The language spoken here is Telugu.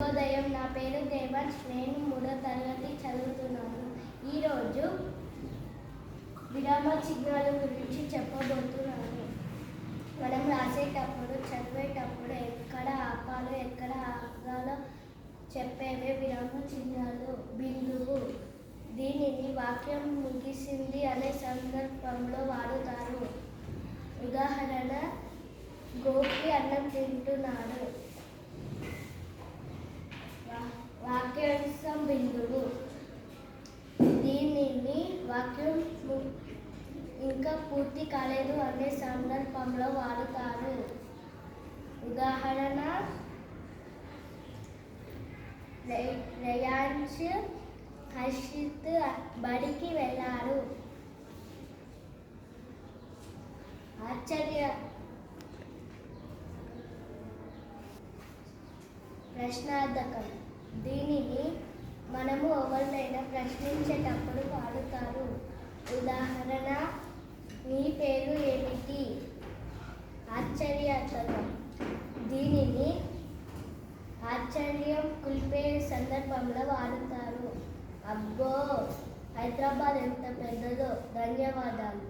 శుభోదయం. నా పేరు దేవాన్స్. నేను 3వ తరగతి చదువుతున్నాను. ఈరోజు విరామ చిహ్నాల గురించి చెప్పబోతున్నాను. మనం రాసేటప్పుడు, చదివేటప్పుడు ఎక్కడ ఆపాలో ఎక్కడ ఆగాలో చెప్పేవే విరామ చిహ్నాలు. బిందువు, దీనిని వాక్యం ముగిసింది అనే సందర్భంలో వాడుతారు. ఉదాహరణ, గోపి అన్నం తింటున్నాడు. వాక్యాంశం బిందువు, దీనిని వాక్యం ఇంకా పూర్తి కాలేదు అనే సందర్భంలో వాడుతారు. ఉదాహరణ, రేయాన్స్, హర్షిత్ బడికి వెళ్ళారు. ఆశ్చర్య ప్రశ్నార్థకం, దీనిని మనము ఎవరినైనా ప్రశ్నించేటప్పుడు వాడుతారు. ఉదాహరణ, నీ పేరు ఏమిటి? ఆశ్చర్యార్థకం, దీనిని ఆశ్చర్యం కుల్పే సందర్భంలో వాడుతారు. అబ్బో, హైదరాబాద్ ఎంత పెద్దదో. ధన్యవాదాలు.